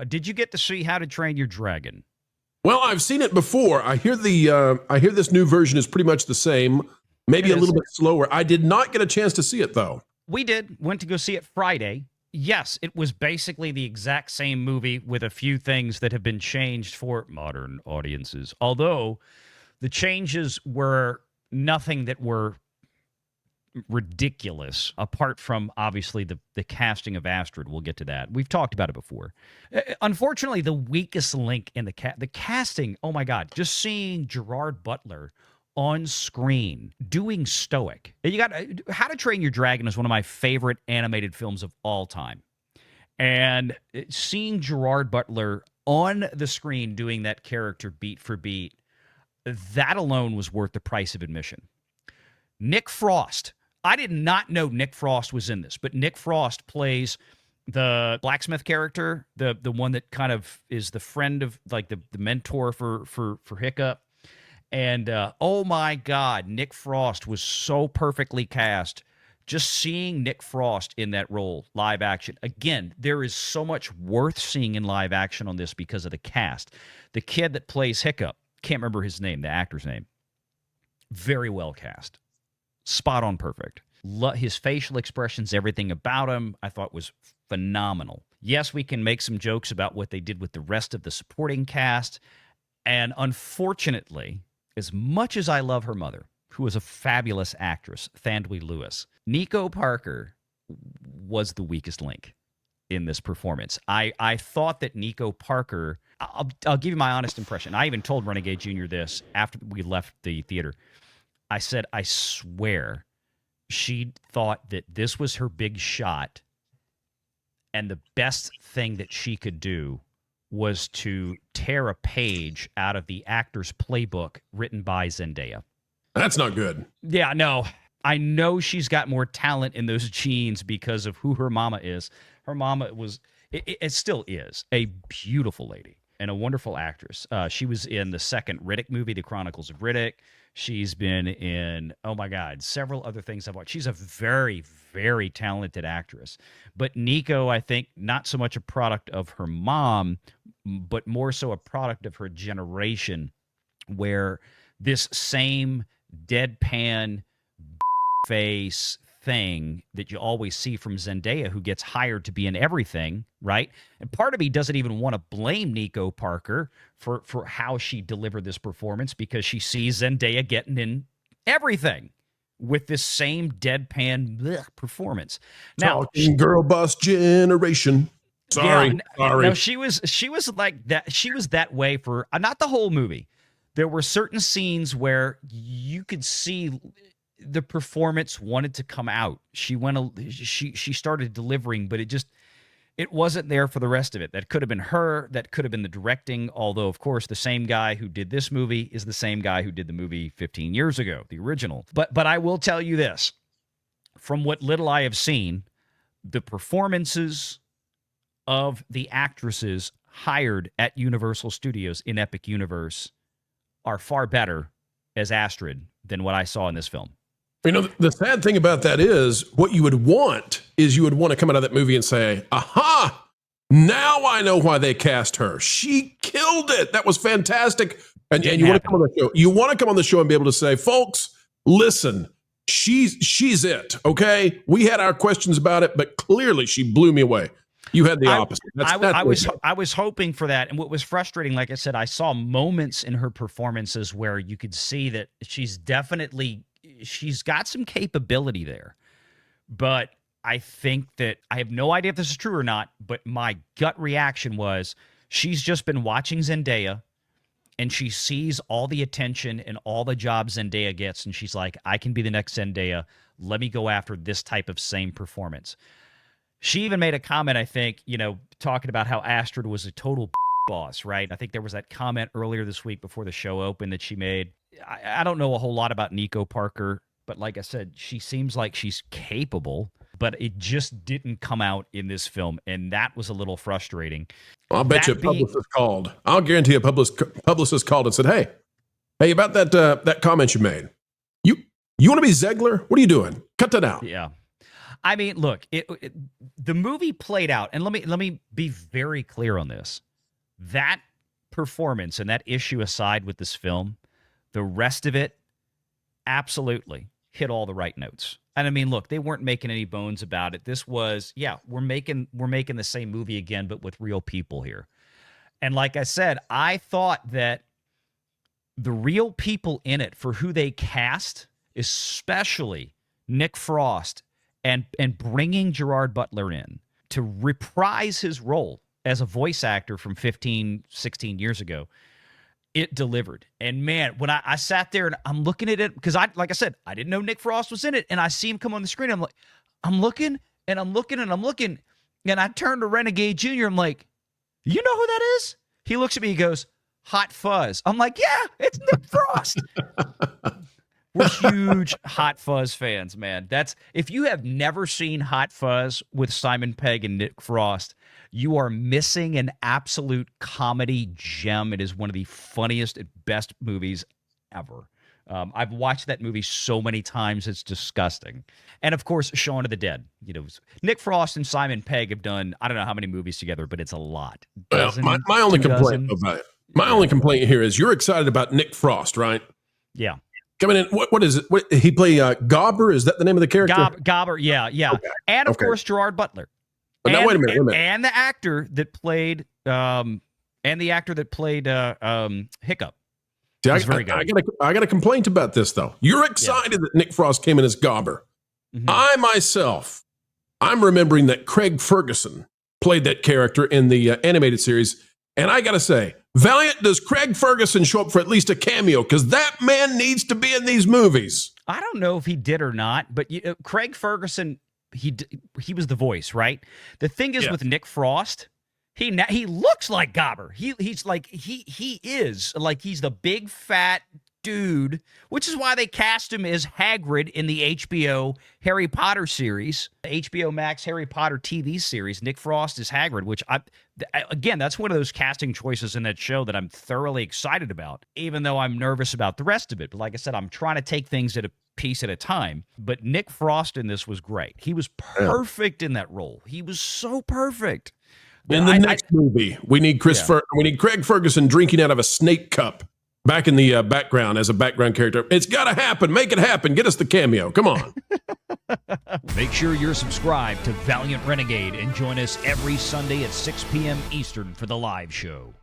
Did you get to see How to Train Your Dragon? Well, I've seen it before. I hear this new version is pretty much the same, maybe a little bit slower. I did not get a chance to see it though. We did. Went to go see it Friday. Yes, it was basically the exact same movie with a few things that have been changed for modern audiences. Although the changes were nothing that were ridiculous, apart from obviously the casting of Astrid. We'll get to that. We've talked about it before. Unfortunately, the weakest link in the casting, oh my God, just seeing Gerard Butler on screen doing Stoic. You got How to Train Your Dragon is one of my favorite animated films of all time. And seeing Gerard Butler on the screen doing that character beat for beat, that alone was worth the price of admission. Nick Frost. I did not know Nick Frost was in this, but Nick Frost plays the blacksmith character, the one that kind of is the friend of, like, the mentor for Hiccup. And oh my God, Nick Frost was so perfectly cast. Just seeing Nick Frost in that role, live action. Again, there is so much worth seeing in live action on this because of the cast. The kid that plays Hiccup, can't remember his name, the actor's name. Very well cast. Spot on perfect. His facial expressions, everything about him, I thought was phenomenal. Yes, we can make some jokes about what they did with the rest of the supporting cast. And unfortunately, as much as I love her mother, who was a fabulous actress, Thandwe Lewis, Nico Parker was the weakest link in this performance. I thought that Nico Parker, I'll give you my honest impression. I even told Renegade Jr. this after we left the theater. I said, I swear she thought that this was her big shot, and the best thing that she could do was to tear a page out of the actor's playbook written by Zendaya. That's not good. Yeah, no. I know she's got more talent in those genes because of who her mama is. Her mama was, it still is, a beautiful lady and a wonderful actress. She was in the second Riddick movie, The Chronicles of Riddick. She's been in, oh my God, several other things I've watched. She's a very, very talented actress. But Nico, I think, not so much a product of her mom, but more so a product of her generation, where this same deadpan face thing that you always see from Zendaya, who gets hired to be in everything, right? And part of me doesn't even want to blame Nico Parker for how she delivered this performance, because she sees Zendaya getting in everything with this same deadpan performance. Now, girl boss generation. Sorry. No, she was like that. She was that way for not the whole movie. There were certain scenes where you could see the performance wanted to come out. She started delivering, but it wasn't there for the rest of it. That could have been her. That could have been the directing. Although, of course, the same guy who did this movie is the same guy who did the movie 15 years ago, the original. But I will tell you this: from what little I have seen, the performances of the actresses hired at Universal Studios in Epic Universe are far better as Astrid than what I saw in this film. You know, the sad thing about that is what you would want to come out of that movie and say, aha, now I know why they cast her. She killed it. That was fantastic. And you want to come on the show. You want to come on the show and be able to say, folks, listen, she's it. Okay. We had our questions about it, but clearly she blew me away. You had the opposite. I was hoping for that. And what was frustrating, like I said, I saw moments in her performances where you could see that she's got some capability there. But I think that, I have no idea if this is true or not, but my gut reaction was she's just been watching Zendaya and she sees all the attention and all the jobs Zendaya gets. And she's like, I can be the next Zendaya. Let me go after this type of same performance. She even made a comment, I think, talking about how Astrid was a total boss, right? I think there was that comment earlier this week before the show opened that she made. I don't know a whole lot about Nico Parker, but like I said, she seems like she's capable, but it just didn't come out in this film, and that was a little frustrating. I'll bet you a publicist called. I'll guarantee a publicist called and said, hey, about that comment you made. You want to be Zegler? What are you doing? Cut that out. Yeah. I mean, look, the movie played out, and let me be very clear on this. That performance and that issue aside with this film, the rest of it absolutely hit all the right notes. And I mean, look, they weren't making any bones about it. This was, yeah, we're making the same movie again, but with real people here. And like I said, I thought that the real people in it for who they cast, especially Nick Frost, and bringing Gerard Butler in to reprise his role as a voice actor from 15, 16 years ago, it delivered. And man, when I sat there and I'm looking at it, because like I said, I didn't know Nick Frost was in it, and I see him come on the screen. I'm like, I'm looking and I'm looking and I'm looking, and I turn to Renegade Jr. I'm like, you know who that is? He looks at me, he goes, Hot Fuzz. I'm like, yeah, it's Nick Frost. We're huge Hot Fuzz fans, man. That's if you have never seen Hot Fuzz with Simon Pegg and Nick Frost, you are missing an absolute comedy gem. It is one of the funniest and best movies ever. I've watched that movie so many times, it's disgusting. And of course, Shaun of the Dead. You know, Nick Frost and Simon Pegg have done I don't know how many movies together, but it's a lot. My only complaint about it. My only complaint here is you're excited about Nick Frost, right? Yeah. Coming in, what is it? What, he play Gobber? Is that the name of the character? Gobber, yeah. Okay. And of course, Gerard Butler. But now wait a minute. And the actor that played Hiccup. See, I got a complaint about this though. You're excited that Nick Frost came in as Gobber. Mm-hmm. I'm remembering that Craig Ferguson played that character in the animated series, and I gotta say, Valiant, does Craig Ferguson show up for at least a cameo? Because that man needs to be in these movies. I don't know if he did or not, but Craig Ferguson, he was the voice, right? The thing is with Nick Frost, he looks like Gobber. He's like he is like he's the big fat dude, which is why they cast him as Hagrid in the HBO Harry Potter series, HBO Max Harry Potter TV series. Nick Frost is Hagrid, which again, that's one of those casting choices in that show that I'm thoroughly excited about, even though I'm nervous about the rest of it. But like I said, I'm trying to take things at a piece at a time. But Nick Frost in this was great. He was perfect in that role. He was so perfect. In the next movie, we need Craig Ferguson drinking out of a snake cup back in the background as a background character. It's got to happen. Make it happen. Get us the cameo. Come on. Make sure you're subscribed to Valiant Renegade and join us every Sunday at 6 p.m. Eastern for the live show.